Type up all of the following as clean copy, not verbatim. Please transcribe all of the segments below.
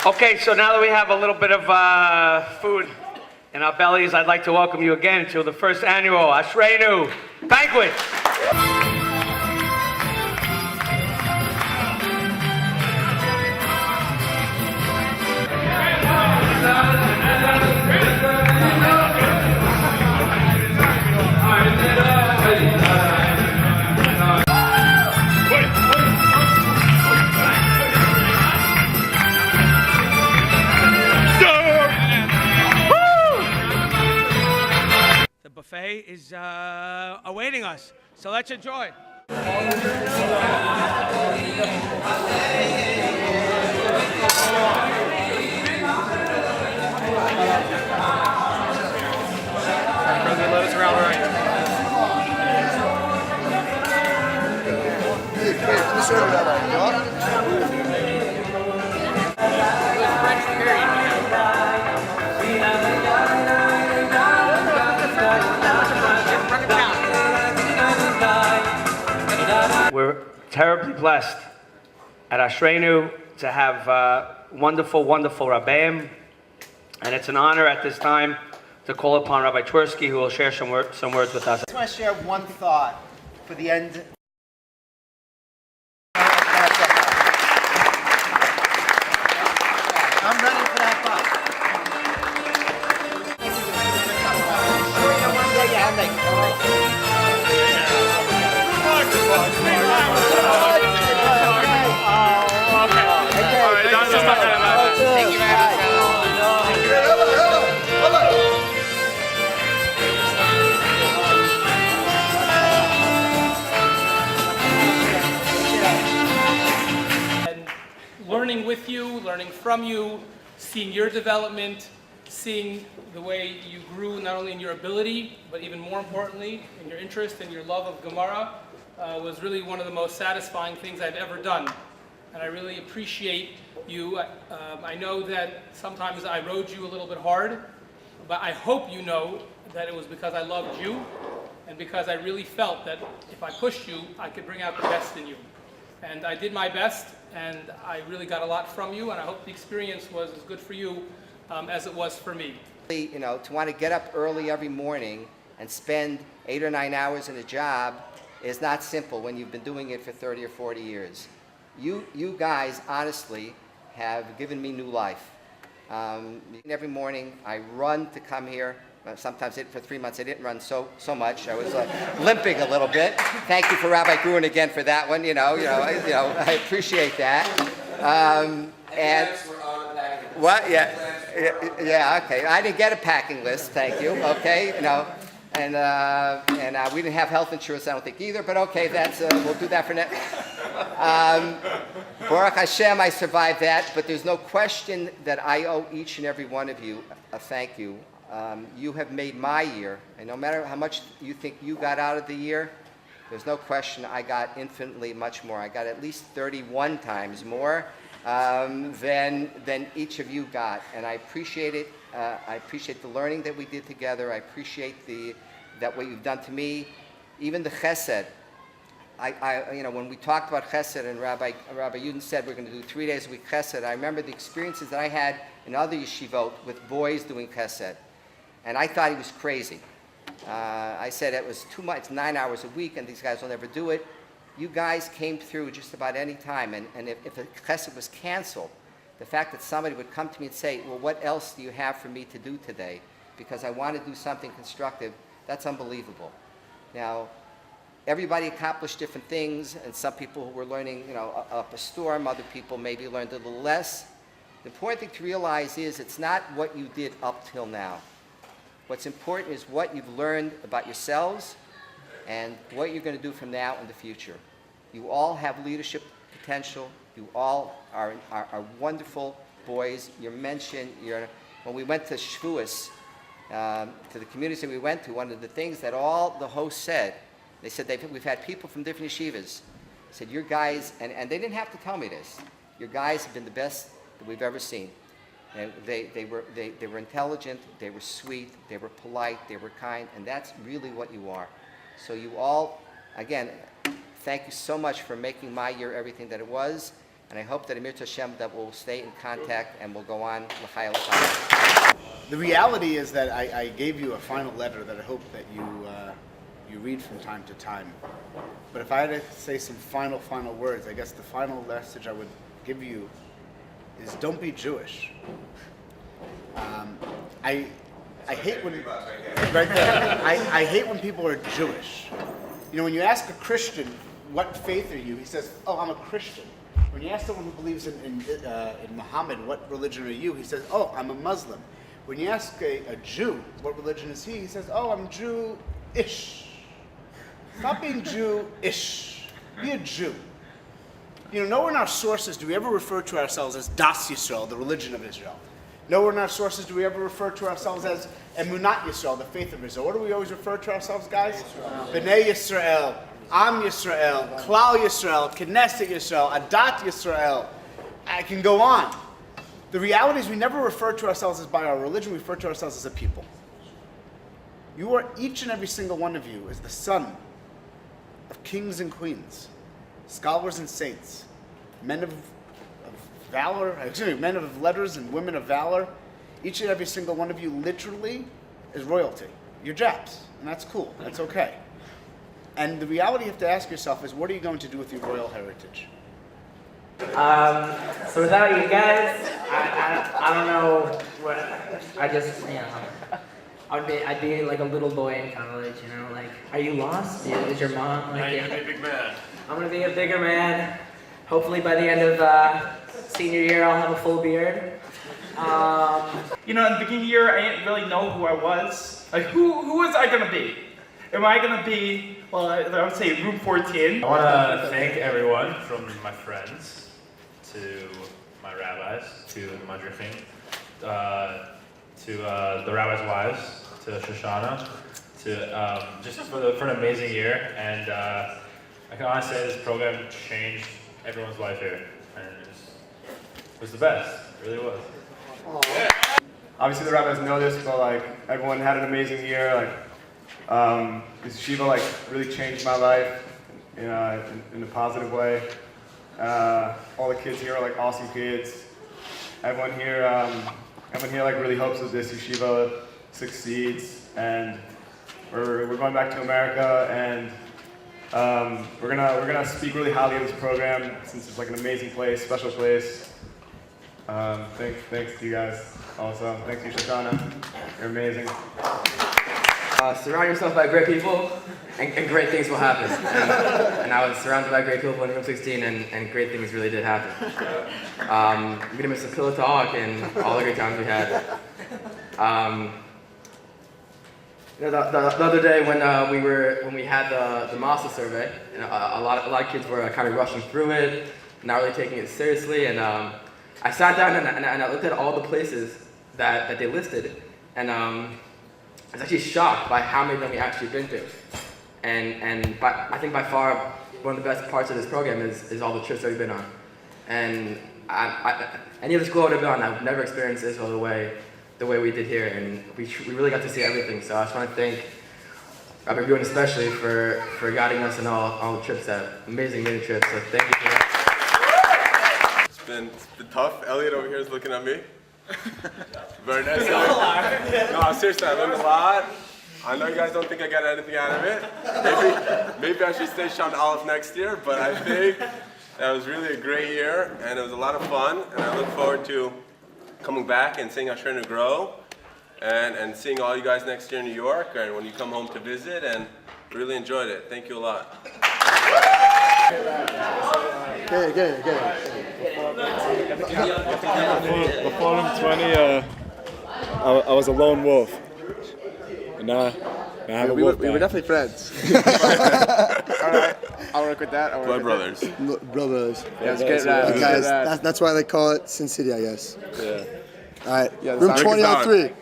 Okay, so now that we have a little bit of food in our bellies, I'd like to welcome you again to the first annual Ashreinu Banquet. The buffet is awaiting us, so let's enjoy. Lotus around right. We're terribly blessed at Ashreinu to have wonderful, wonderful Rabbeim, and it's an honor at this time to call upon Rabbi Twersky, who will share some words with us. I just want to share one thought for the end. I'm ready for that thought. Sure, you know, one day you have Thank you very much. Learning with you, learning from you, seeing your development, seeing the way you grew not only in your ability, but even more importantly, in your interest and your love of Gemara, was really one of the most satisfying things I've ever done. And I really appreciate you. I know that sometimes I rode you a little bit hard, but I hope you know that it was because I loved you and because I really felt that if I pushed you, I could bring out the best in you. And I did my best, and I really got a lot from you, and I hope the experience was as good for you as it was for me. You know, to want to get up early every morning and spend 8 or 9 hours in a job is not simple when you've been doing it for 30 or 40 years. You guys, honestly, have given me new life. Every morning I run to come here. Sometimes for 3 months I didn't run so much. I was limping a little bit. Thank you for Rabbi Gruen again for that one. I appreciate that. And what? Yeah. Okay. I didn't get a packing list. Thank you. Okay. And we didn't have health insurance. I don't think either. But okay, we'll do that for next. Baruch Hashem, I survived that. But there's no question that I owe each and every one of you a thank you. You have made my year, and no matter how much you think you got out of the year, there's no question I got infinitely much more. I got at least 31 times more than each of you got, and I appreciate it. I appreciate the learning that we did together. I appreciate that what you've done to me, even the chesed. When we talked about chesed, and Rabbi Yudin said we're going to do 3 days a week chesed, I remember the experiences that I had in other yeshivot with boys doing chesed. And I thought he was crazy. I said it was too much, 9 hours a week, and these guys will never do it. You guys came through just about any time, and if the chesed was canceled, the fact that somebody would come to me and say, well, what else do you have for me to do today? Because I want to do something constructive, that's unbelievable. Now, everybody accomplished different things, and some people were learning, up a storm, other people maybe learned a little less. The important thing to realize is it's not what you did up till now. What's important is what you've learned about yourselves and what you're going to do from now in the future. You all have leadership potential. You all are wonderful boys. You're mentioned. When we went to Shavuos, to the communities that we went to, one of the things that all the hosts said, they said we've had people from different yeshivas, said your guys, and they didn't have to tell me this, your guys have been the best that we've ever seen. And they were intelligent, they were sweet, they were polite, they were kind, and that's really what you are. So you all, again, thank you so much for making my year everything that it was. And I hope that Amir Tashem that we'll stay in contact and we'll go on l'chai l'chai. The reality is that I gave you a final letter that I hope that you read from time to time. But if I had to say some final words, I guess the final message I would give you is don't be Jewish. I hate when right there. I hate when people are Jewish. You know, when you ask a Christian what faith are you, he says, "Oh, I'm a Christian." When you ask someone who believes in Muhammad, what religion are you? He says, "Oh, I'm a Muslim." When you ask a Jew, what religion is he? He says, "Oh, I'm Jew-ish." Stop being Jew-ish. Be a Jew. You know, nowhere in our sources do we ever refer to ourselves as Das Yisrael, the religion of Israel. Nowhere in our sources do we ever refer to ourselves as Emunat Yisrael, the faith of Israel. What do we always refer to ourselves, guys? B'nai Yisrael, Am Yisrael, Klal Yisrael, Knesset Yisrael, Adat Yisrael. I can go on. The reality is we never refer to ourselves as by our religion, we refer to ourselves as a people. You are, each and every single one of you is the son of kings and queens, scholars and saints, men of valor, men of letters and women of valor. Each and every single one of you literally is royalty. You're Japs, and that's cool, that's okay. And the reality you have to ask yourself is, what are you going to do with your royal heritage? So without you guys, I don't know what, I just, you know, I'd be like a little boy in college, you know, like, are you lost? Is your mom like, You're gonna be a big man. I'm gonna be a bigger man. Hopefully by the end of senior year, I'll have a full beard. You know, in the beginning of the year, I didn't really know who I was. Like, who was I gonna be? Am I gonna be, well, I would say room 14. I want to thank everyone, from my friends to my rabbis, to the madrichim, to the rabbis' wives, to Shoshana, to just for an amazing year. And I can honestly say this program changed everyone's life here, and it was the best. It really was. Obviously the rabbis know this, but like everyone had an amazing year. Like this yeshiva like really changed my life in a positive way. All the kids here are like awesome kids. Everyone here like really hopes that this yeshiva succeeds, and we're going back to America, and we're gonna speak really highly of this program since it's like an amazing place, special place. Thanks to you guys also. Thanks to you, Shoshana. You're amazing. Surround yourself by great people, and great things will happen. And I was surrounded by great people in room 16, and great things really did happen. I'm gonna miss the pillow talk and all the great times we had. You know, the other day when we had the Masa survey, you know, a lot of kids were kind of rushing through it, not really taking it seriously, and I sat down and I looked at all the places that they listed, and I was actually shocked by how many of them we actually been to. And I think by far one of the best parts of this program is all the trips that we've been on. And any other school I would have been on, I've never experienced Israel the way we did here, and we really got to see everything. So I just want to thank Rabbi Buin especially for guiding us on all the trips, that amazing mini trips. So thank you for that. It's been tough. Elliot over here is looking at me. Very nice. No, seriously, I learned a lot. I know you guys don't think I got anything out of it. Maybe I should stay Sean Aleph next year, but I think that was really a great year, and it was a lot of fun, and I look forward to coming back and seeing Ashreinu grow, and seeing all you guys next year in New York, and when you come home to visit, and really enjoyed it. Thank you a lot. Before I'm 20, I was a lone wolf. And now I have a wolf. We were definitely friends. All right, I'll work with that. Blood brothers. Brothers. Yeah, it's good. Guys, that's why they call it Sin City, I guess. Yeah. All right, room 20 on 3.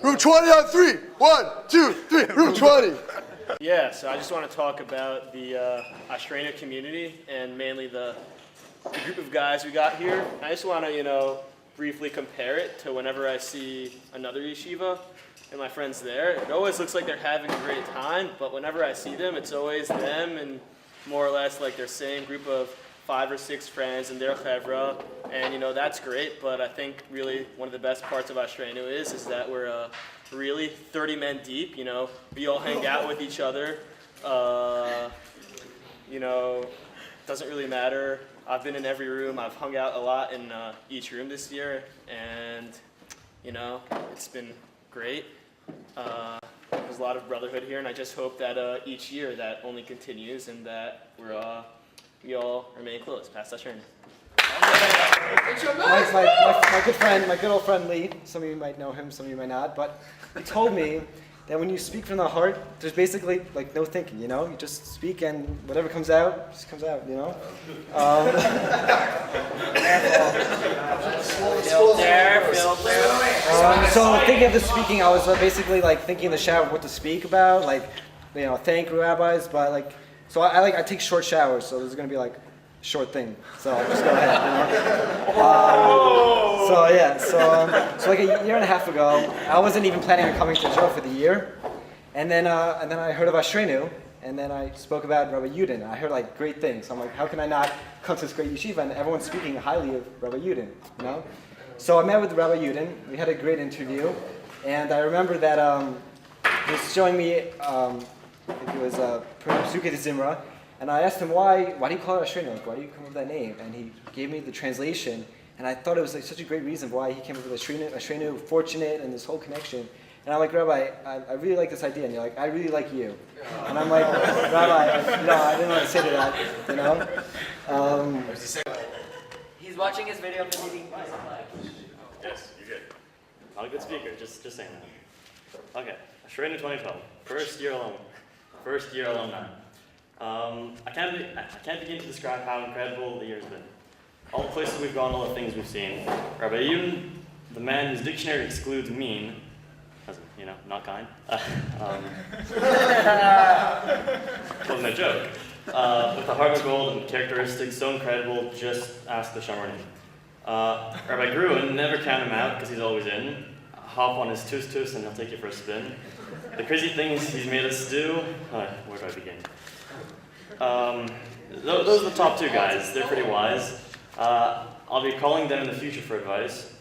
Room 20 on 3. 1, 2, 3. Room 20. Yeah, so I just want to talk about the Ashreinu community, and mainly the group of guys we got here. I just want to, briefly compare it to whenever I see another yeshiva and my friends there. It always looks like they're having a great time, but whenever I see them, it's always them and more or less like their same group of 5 or 6 friends and their chevra, and you know that's great. But I think really one of the best parts of Ashreinu is that we're really 30 men deep. You know, we all hang out with each other. You know, doesn't really matter. I've been in every room. I've hung out a lot in each room this year, and you know, it's been great. There's a lot of brotherhood here, and I just hope that each year that only continues and that we all remain close. Past Ashreinu. My good old friend Lee. Some of you might know him, some of you might not, but he told me that when you speak from the heart, there's basically like no thinking, you know? You just speak and whatever comes out, just comes out, you know? So thinking of the speaking, I was basically like thinking in the shower what to speak about, like, you know, thank rabbis, but like, so I take short showers, so there's gonna be like a short thing, so I'll just go ahead, you know? So like a year and a half ago, I wasn't even planning on coming to Israel for the year, and then I heard of Ashreinu, and then I spoke about Rabbi Yudin. I heard like great things. I'm like, how can I not come to this great yeshiva? And everyone's speaking highly of Rabbi Yudin, you know? So I met with Rabbi Yudin. We had a great interview, and I remember that he was showing me, I think it was Psuke de Zimra, and I asked him why do you call it Ashreinu? Like, why do you come up with that name? And he gave me the translation, and I thought it was like such a great reason why he came up with Ashreinu, fortunate, and this whole connection. And I'm like, Rabbi, I really like this idea. And you're like, I really like you. And I'm like, Rabbi, no, I didn't want to say to that, you know? He's watching his video of the meeting. Yes, you're good. Not a good speaker, just saying that. Okay, Ashreinu 2012, first year alumni. I can't begin to describe how incredible the year's been. All the places we've gone, all the things we've seen. Rabbi Yudin, the man whose dictionary excludes mean, as in, you know, not kind. Wasn't a joke. With a heart of gold and characteristics so incredible, just ask the Shamarim. Rabbi Gruen, never count him out because he's always in. Hop on his tus and he'll take you for a spin. The crazy things he's made us do, where do I begin? Those are the top 2 guys. They're pretty wise. I'll be calling them in the future for advice.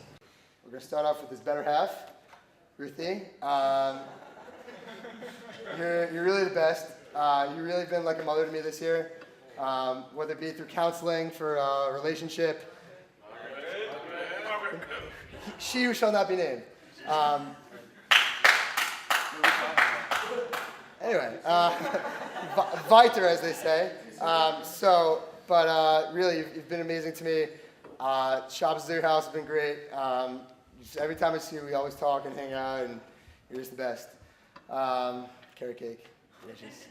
We're going to start off with his better half, Ruthie. You're really the best. You've really been like a mother to me this year, whether it be through counseling for a relationship. She who shall not be named. Anyway, weiter, as they say. Really, you've been amazing to me. Shabbos at your house has been great. Every time I see you, we always talk and hang out, and you're just the best. Carrot cake, delicious.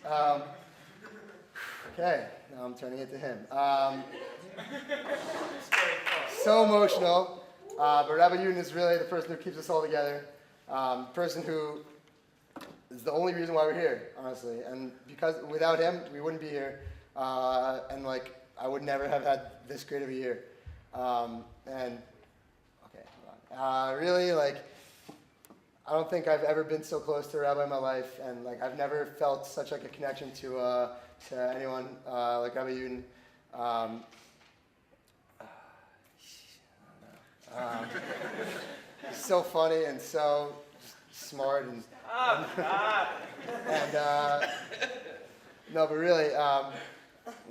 Okay, now I'm turning it to him. So emotional, but Rabbi Yudin is really the person who keeps us all together. Person who is the only reason why we're here, honestly. And because without him, we wouldn't be here. And like, I would never have had this great of a year. Really, like, I don't think I've ever been so close to a rabbi in my life, and like, I've never felt such like a connection to anyone like Rabbi Yudin. He's so funny and so smart and no, but really,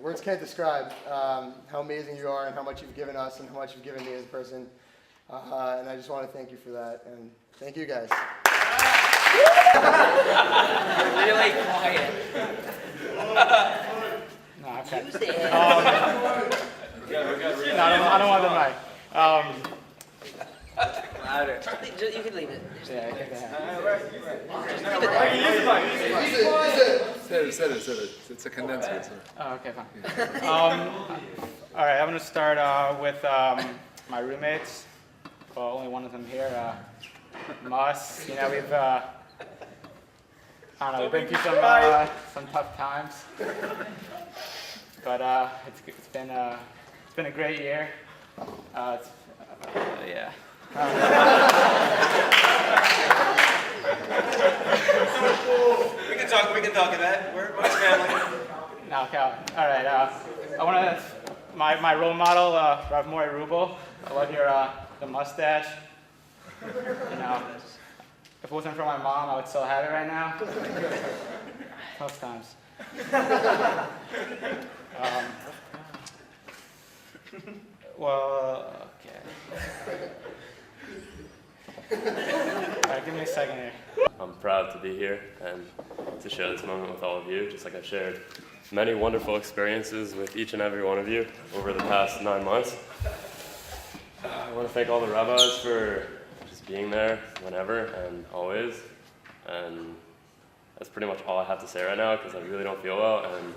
words can't describe how amazing you are and how much you've given us and how much you've given me as a person. And I just want to thank you for that, and thank you guys. You're really quiet. No, I've got No, I don't want the mic. Louder. You can leave it. Yeah, I think I have. Say it. It's a condenser. Oh, okay, fine. All right, I'm going to start with my roommates. Well, only one of them here. Mus, you know, we've I don't know, we've been through some tough times, but it's been a great year. Yeah. We can talk about it. We're family. No, okay. All right. I want to my role model, Rav Mori Rubel. I love your the mustache. You know, if it wasn't for my mom, I would still have it right now. Tough times. Well, okay. All right, give me a second here. I'm proud to be here and to share this moment with all of you, just like I've shared many wonderful experiences with each and every one of you over the past 9 months. I want to thank all the rabbis for just being there whenever and always. And that's pretty much all I have to say right now because I really don't feel well, and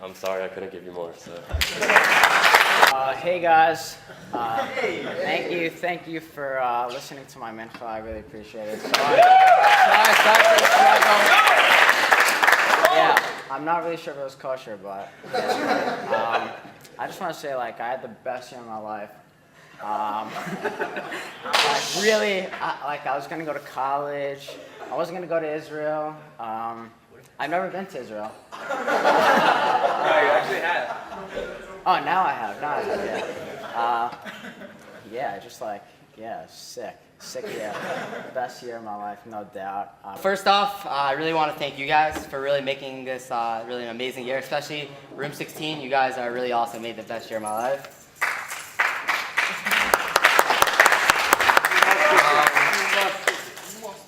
I'm sorry I couldn't give you more. So. Hey guys, thank you for listening to my mincha. I really appreciate it. Yeah, I'm not really sure if it was kosher, but I just want to say, like, I had the best year of my life. Like, really, I was gonna go to college. I wasn't gonna go to Israel. I've never been to Israel. No, you actually have. Oh, now I have. Yeah, just like, sick year. Best year of my life, no doubt. First off, I really want to thank you guys for really making this really an amazing year, especially Room 16. You guys are really awesome, made the best year of my life.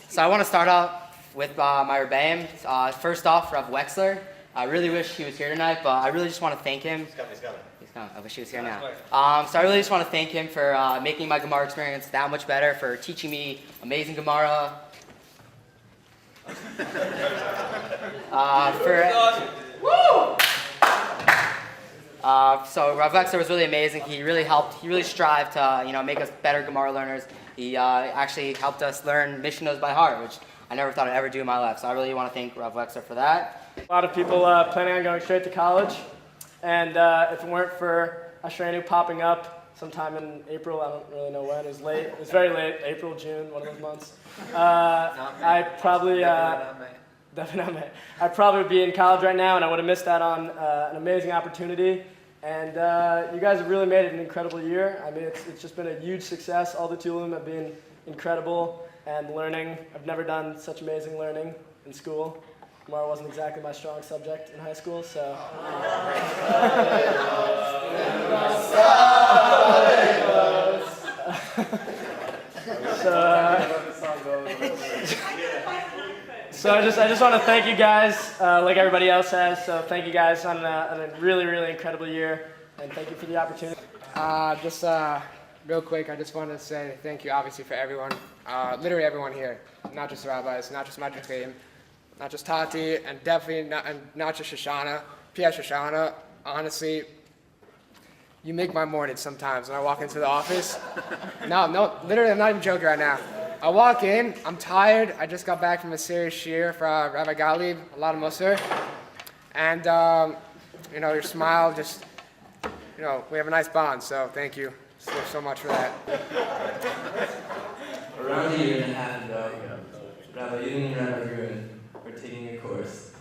So I want to start off with my rebbeim. First off, Rav Wexler. I really wish he was here tonight, but I really just want to thank him. He's coming. I wish he was here now. So I really just want to thank him for making my Gemara experience that much better, for teaching me amazing Gemara. So Rav Wexler was really amazing. He really strived to make us better Gemara learners. He actually helped us learn Mishnahs by heart, which I never thought I'd ever do in my life. So I really want to thank Rav Wexler for that. A lot of people planning on going straight to college, and if it weren't for Ashreinu popping up sometime in April, I don't really know when, it was late, it was very late, April, June, one of those months, I probably, definitely not May. I probably would be in college right now, and I would have missed out on an amazing opportunity, and you guys have really made it an incredible year. I mean, it's just been a huge success. All the Tulim have been incredible, and learning, I've never done such amazing learning in school. Gemara wasn't exactly my strong subject in high school, so. So I just want to thank you guys, like everybody else has. So thank you guys on a really, really incredible year, and thank you for the opportunity. Real quick, I just wanted to say thank you, obviously, for everyone, literally everyone here, not just rabbis, not just Madrichim, not just Tati, and definitely not just Shoshana. P.S. Shoshana, honestly, you make my morning sometimes when I walk into the office. No, literally, I'm not even joking right now. I walk in, I'm tired, I just got back from a serious shiur for Rabbi Galib, a lot of Musar, and, your smile just, we have a nice bond, so thank you so much for that. Around a year and a half ago, Rabbi Yudin and Rabbi Gruen were taking a course.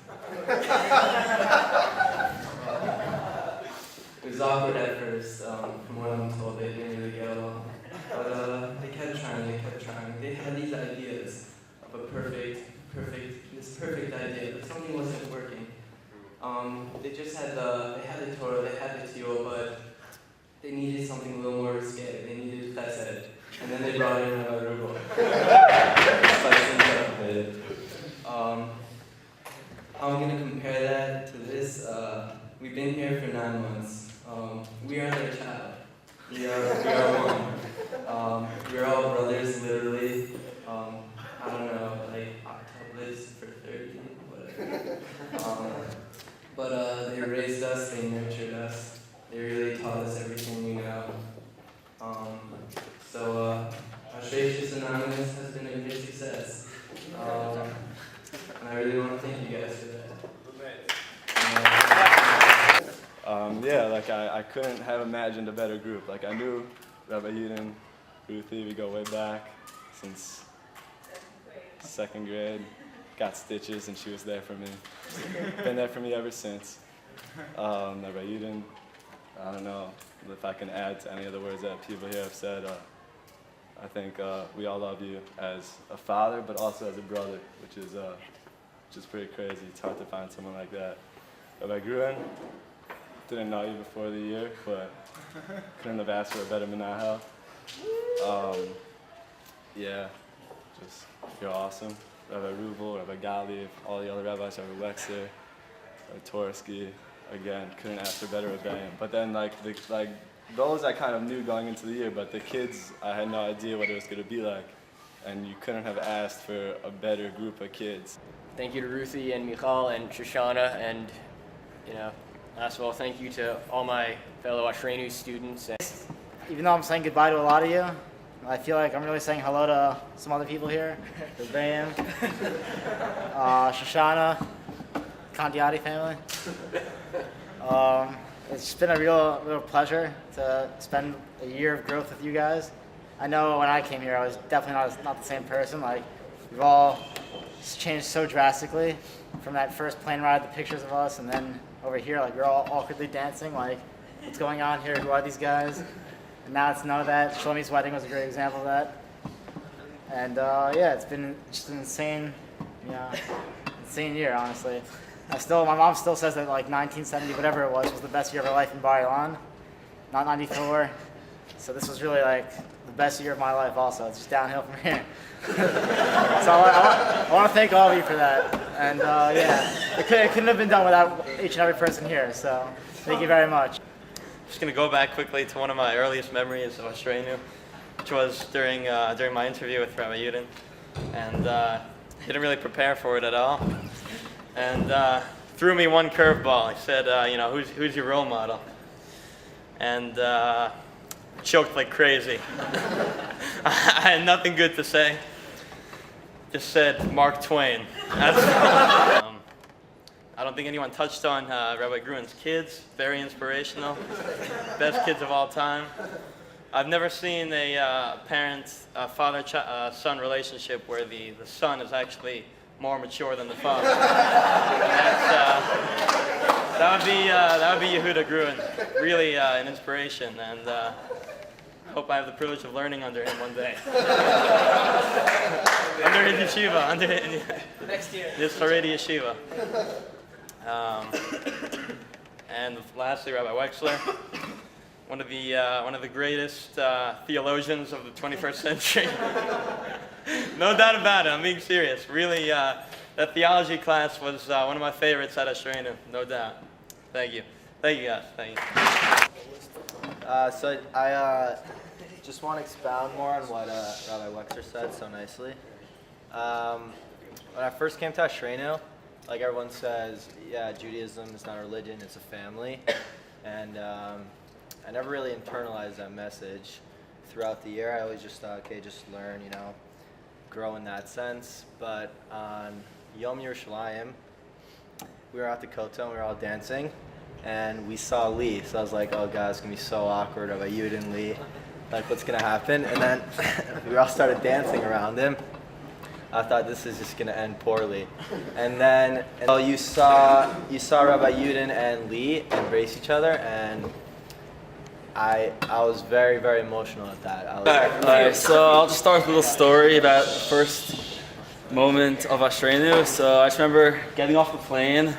It was awkward at first, from what I'm told, they didn't really get along. But they kept trying. They had these ideas of this perfect idea, but something wasn't working. They just had the Torah, they had the Tio, but they needed something a little more risque. They needed chesed. And then they brought in a ruble. How I'm going to compare that to this, we've been here for 9 months. We are their child. We are one. We're all brothers, literally. I don't know, like octuplets for 30, whatever. But they raised us, they nurtured us. They really taught us everything we know. So Ashreinu Anonymous has been a great success. And I really want to thank you guys for that. I couldn't have imagined a better group. Like, I knew Rabbi Yudin, Ruthie, we go way back since 2nd grade. Got stitches and she was there for me. Been there for me ever since. Rabbi Yudin, I don't know if I can add to any of the words that people here have said. I think we all love you as a father, but also as a brother, which is pretty crazy. It's hard to find someone like that. Rabbi Gruen, didn't know you before the year, but couldn't have asked for a better menahel. Yeah, just you're awesome. Rabbi Ruble, Rabbi Gali, all the other rabbis, Rabbi Wexler, Rabbi Torsky, again, couldn't ask for better rebellion. But then those I kind of knew going into the year, but the kids, I had no idea what it was going to be like. And you couldn't have asked for a better group of kids. Thank you to Ruthie and Michal and Shoshana, and last of all, thank you to all my fellow Ashreinu students. Even though I'm saying goodbye to a lot of you, I feel like I'm really saying hello to some other people here. Rebbeim, Shoshana, Kandiati family. It's been a real pleasure to spend a year of growth with you guys. I know when I came here, I was definitely not the same person. Like, we've all changed so drastically from that first plane ride, the pictures of us, and then over here, like, we're all awkwardly dancing. Like, what's going on here? Who are these guys? And now it's none of that. Shlomi's wedding was a great example of that. And yeah, it's been just an insane year, honestly. My mom still says that like 1970, whatever it was the best year of her life in Bar Ilan, not 94. So this was really like the best year of my life also. It's just downhill from here. So I want to thank all of you for that. And yeah, it couldn't have been done without each and every person here. So thank you very much. Just going to go back quickly to one of my earliest memories of Ashreinu, which was during my interview with Rabbi Yudin. And didn't really prepare for it at all. And threw me one curveball. He said, who's your role model? And choked like crazy. I had nothing good to say. Just said Mark Twain. I don't think anyone touched on Rabbi Gruen's kids. Very inspirational. Best kids of all time. I've never seen a father-son relationship where the son is actually more mature than the father. That would be Yehuda Gruen. Really an inspiration, and hope I have the privilege of learning under him one day. Under his yeshiva, Next year. This Haredi yeshiva. And lastly, Rabbi Wexler, one of the greatest theologians of the 21st century. No doubt about it. I'm being serious. Really, that theology class was one of my favorites at Ashreinu. No doubt. Thank you. Thank you, guys. Thank you. So I just want to expound more on what Rabbi Wexler said so nicely. When I first came to Ashreinu, like everyone says, yeah, Judaism is not a religion, it's a family. And I never really internalized that message throughout the year. I always just thought, okay, just learn, grow in that sense. But on Yom Yerushalayim, we were at the Kotel and we were all dancing, and we saw Lee. So I was like, oh God, it's gonna be so awkward about you and Lee. Like, what's gonna happen? And then we all started dancing around him. I thought this is just gonna end poorly. And then you saw Rabbi Yudin and Lee embrace each other, and I was very, very emotional at that. Alright, so I'll just start with a little story about the first moment of Ashreinu. So I just remember getting off the plane.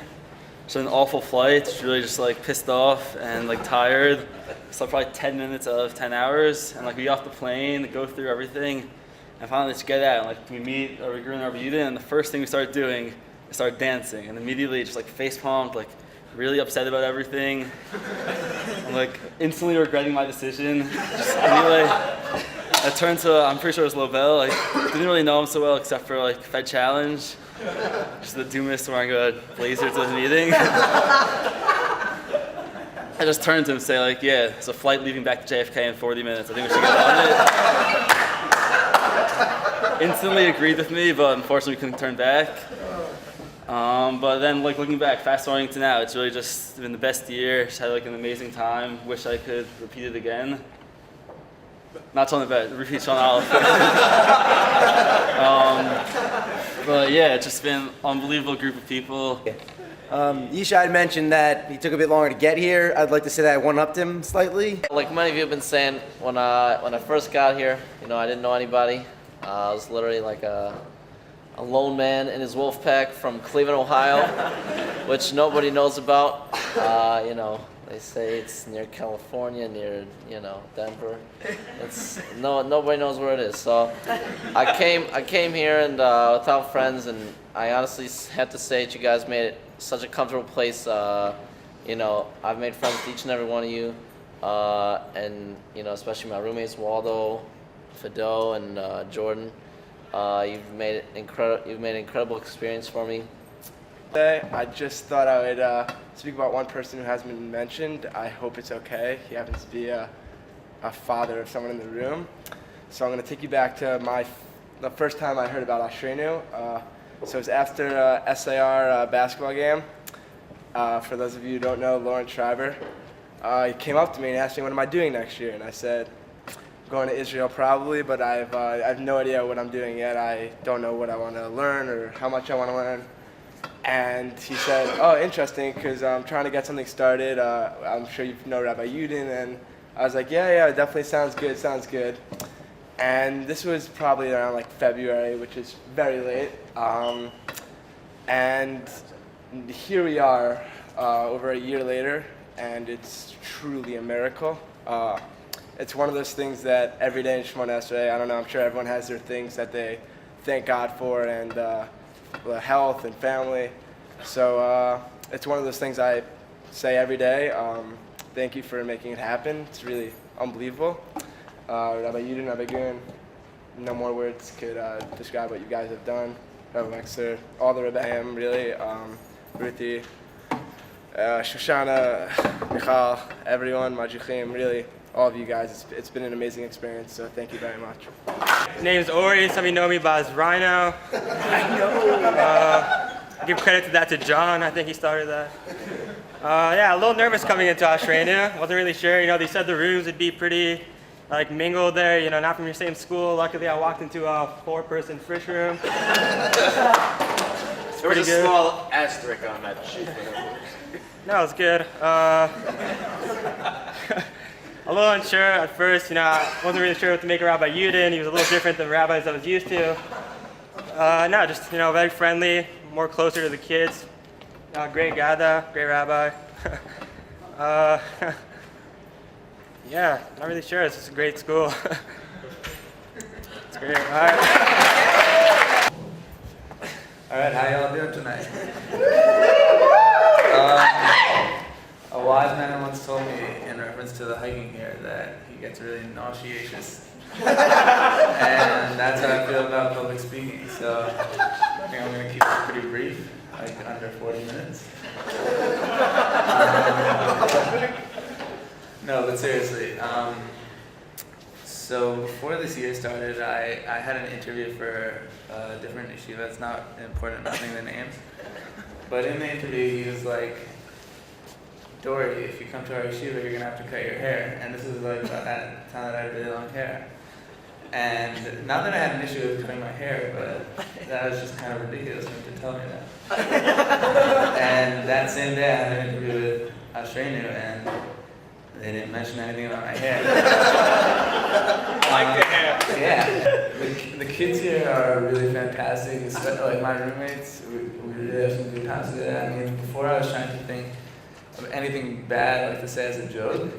It's an awful flight, just really just like pissed off and like tired. So probably 10 minutes out of 10 hours, and like we get off the plane, go through everything, and finally just get out. And like we meet Rabbi Gruen and Rabbi Yudin, and the first thing we started doing is start dancing, and immediately just like face palmed, like really upset about everything. I'm like instantly regretting my decision. Just immediately, I turned to, I'm pretty sure it was Lobel, like didn't really know him so well except for like Fed Challenge. Just the doomist wearing a blazer to the meeting. I just turned to him and say like, yeah, it's a flight leaving back to JFK in 40 minutes. I think we should get on it. Instantly agreed with me, but unfortunately we couldn't turn back. But then like looking back, fast forwarding to now, it's really just been the best year. Just had like an amazing time. Wish I could repeat it again. Not Sean the Bet, repeat Sean Olive. But yeah, it's just been an unbelievable group of people. Yishai had mentioned that he took a bit longer to get here. I'd like to say that I one-upped him slightly. Like many of you have been saying, when I first got here, I didn't know anybody. I was literally like a lone man in his wolf pack from Cleveland, Ohio, which nobody knows about. They say it's near California, near Denver. Nobody knows where it is. So I came here and without friends, and I honestly have to say that you guys made it such a comfortable place. I've made friends with each and every one of you, and especially my roommates Waldo, Fido, and Jordan. You've made an incredible experience for me. I just thought I would speak about one person who hasn't been mentioned. I hope it's okay. He happens to be a father of someone in the room. So I'm going to take you back to the first time I heard about Ashreinu. So it was after a SAR basketball game. For those of you who don't know, Lawrence Schreiber, he came up to me and asked me, what am I doing next year? And I said, I'm going to Israel probably, but I have no idea what I'm doing yet. I don't know what I want to learn or how much I want to learn. And he said, oh, interesting, because I'm trying to get something started. I'm sure you know Rabbi Yudin. And I was like, yeah, it definitely sounds good. And this was probably around like February, which is very late. And here we are over a year later, and it's truly a miracle. It's one of those things that every day in Shemona Esrei, I don't know, I'm sure everyone has their things that they thank God for, and health and family. So it's one of those things I say every day. Thank you for making it happen. It's really unbelievable. Rabbi Yudin, Rabbi Gun, no more words could describe what you guys have done. Rabbi Wexler, all the Rebbeim, really. Ruthie, Shoshana, Michal, everyone, Majuchim, really, all of you guys. It's been an amazing experience, so thank you very much. Name's Ori, some of you know me by Ashreinu. I know. Give credit to that to John, I think he started that. Yeah, a little nervous coming into Ashreinu. Wasn't really sure, they said the rooms would be pretty mingled there, not from your same school. Luckily I walked into a 4-person frish room. There was a small asterisk on that sheet. No, it was good. A little unsure at first, I wasn't really sure what to make of Rabbi Yudin. He was a little different than the rabbis I was used to. No, just, very friendly, more closer to the kids. Great Gada, great rabbi. Yeah, not really sure. It's just a great school. It's great. All right. All right, how y'all doing tonight? A wise man once told me, in reference to the hiking here, that he gets really nauseous. And that's how I feel about public speaking. So I think I'm going to keep it pretty brief, like under 40 minutes. No, but seriously. So before this year started, I had an interview for a different yeshiva. It's not important, I'm not saying the names. But in the interview, he was like, Dory, if you come to our yeshiva, you're going to have to cut your hair. And this is like at the time that I had really long hair. And not that I had an issue with cutting my hair, but that was just kind of ridiculous for him to tell me that. And that same day, I had an interview with Ashreinu, and they didn't mention anything about my hair. I like the hair. Yeah. The kids here are really fantastic, especially like my roommates. We really have some good times together. I mean, before I was trying to think of anything bad like to say as a joke,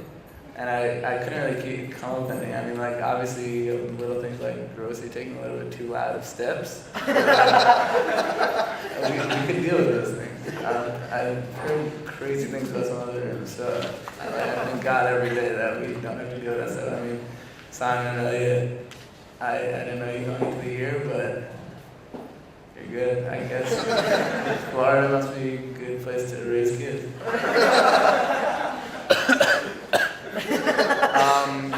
and I couldn't really come up with anything. I mean, like, obviously, little things like Rosie taking a little bit too loud of steps. we could deal with those things. I've heard crazy things about some other rooms, so I thank God every day that we don't have to deal with that stuff. I mean, Simon and Elliot, I didn't know you going into the year, but you're good, I guess. Florida must be a good place to raise kids.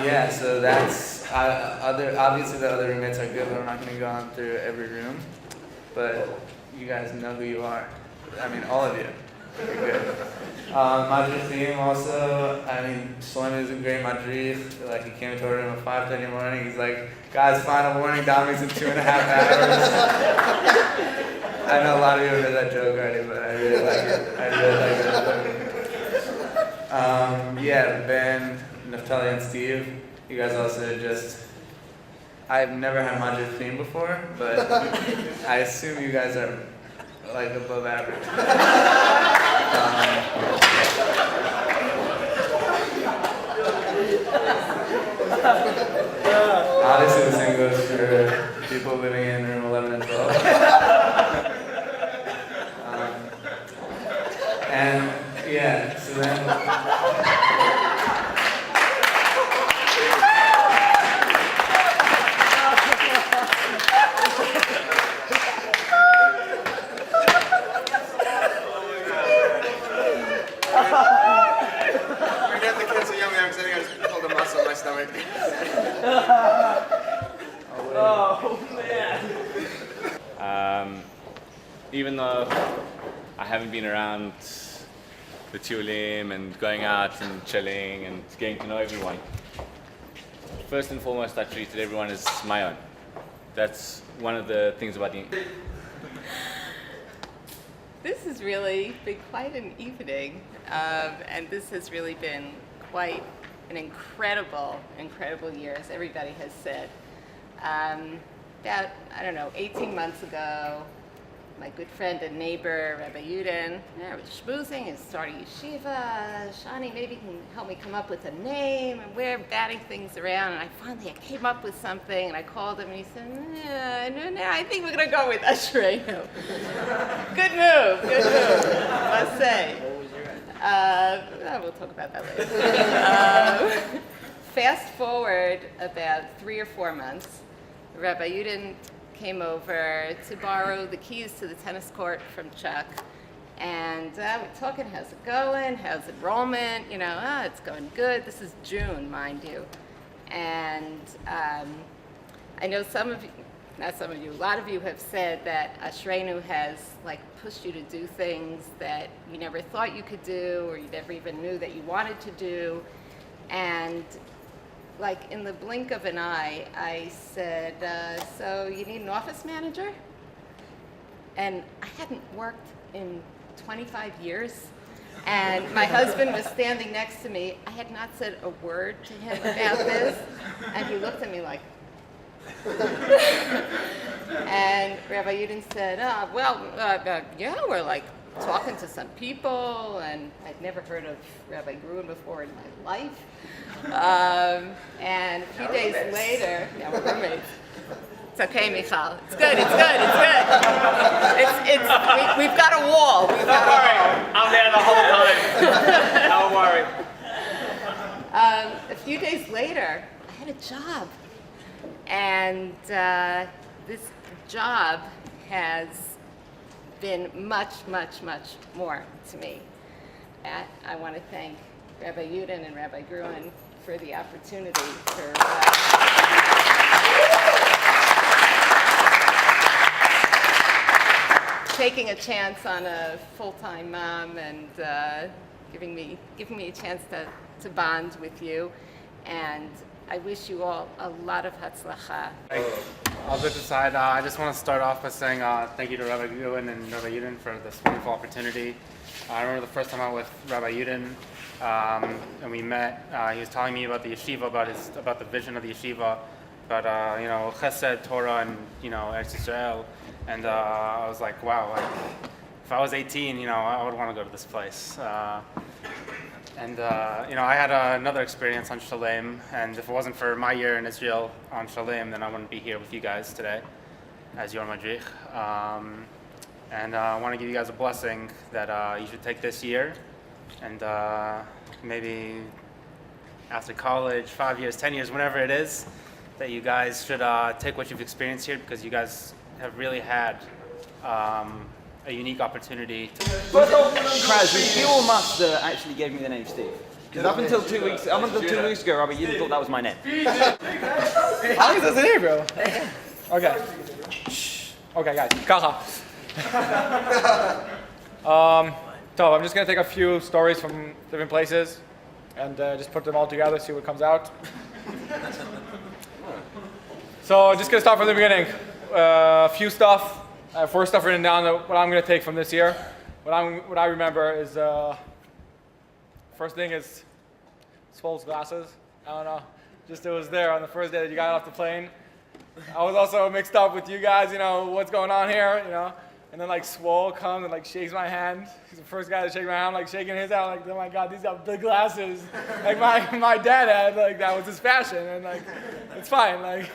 Yeah, so that's obviously the other roommates are good, but I'm not going to go on through every room. But you guys know who you are. I mean, all of you. You're good. Madrichim also, I mean, Shlomo is a great madrich. Like, he came into our room at 5:30 in the morning. He's like, guys, final warning, Dominic's in 2.5 hours. I know a lot of you heard that joke already, but I really like it. I really like it. Yeah, Ben, Naftali, and Steve, you guys also just, I've never had Madrid clean before, but I assume you guys are like above average. Obviously, the same goes for people living in room 11 and 12. And yeah, so then. Forget the kids are young. I'm saying I just pulled a muscle in my stomach. Oh, man. Even though I haven't been around the Tulim and going out and chilling and getting to know everyone, first and foremost, I treated everyone as my own. That's one of the things about the... This has really been quite an evening, and this has really been quite an incredible year, as everybody has said. About, 18 months ago, my good friend and neighbor, Rabbi Yudin, I was schmoozing and starting yeshiva. Shani, maybe you can help me come up with a name, and we're batting things around. And I finally came up with something, and I called him, and he said, no, I think we're going to go with Ashreinu. Good move, I must say. We'll talk about that later. Fast forward about 3 or 4 months, Rabbi Yudin came over to borrow the keys to the tennis court from Chuck. And we're talking, how's it going? How's enrollment? It's going good. This is June, mind you. And I know a lot of you have said that Ashreinu has pushed you to do things that you never thought you could do, or you never even knew that you wanted to do. And in the blink of an eye, I said, so you need an office manager? And I hadn't worked in 25 years. And my husband was standing next to me. I had not said a word to him about this. And he looked at me like, and Rabbi Yudin said, yeah, we're talking to some people, and I'd never heard of Rabbi Gruen before in my life. And a few days later, we're roommates. It's okay, Michal. It's good. We've got a wall. Don't worry, I'm there the whole time. Don't worry. A few days later, I had a job. And this job has been much, much, much more to me. I want to thank Rabbi Yudin and Rabbi Gruen for the opportunity for taking a chance on a full-time mom and giving me a chance to bond with you. And I wish you all a lot of hatzlacha. All good aside, I just want to start off by saying thank you to Rabbi Gruen and Rabbi Yudin for this wonderful opportunity. I remember the first time I was with Rabbi Yudin, and we met. He was telling me about the yeshiva, about the vision of the yeshiva, about Chesed, Torah, and Eretz Yisrael. And I was like, wow, if I was 18, I would want to go to this place. And I had another experience on Shalem, and if it wasn't for my year in Israel on Shalem, then I wouldn't be here with you guys today as your madrich. And I want to give you guys a blessing that you should take this year, and maybe after college, 5 years, 10 years, whenever it is, that you guys should take what you've experienced here, because you guys have really had a unique opportunity to... Kraz, your master actually gave me the name Steve. Because up until 2 weeks ago, Rabbi Yudin thought that was my name. How is this in here, bro? Okay. Okay, guys. Kacha. So I'm just gonna take a few stories from different places and just put them all together, see what comes out. So just gonna start from the beginning. A few stuff I have 4 stuff written down that what I'm going to take from this year. What I remember is first thing is Swole's glasses. I don't know, just it was there on the first day that you got off the plane. I was also mixed up with you guys, you know, what's going on here, you know. And then like Swole comes and like shakes my hand. He's the first guy to shake my hand, like shaking his hand, like, oh my God, these got big glasses. Like my dad had, like that was his fashion, and like it's fine, like.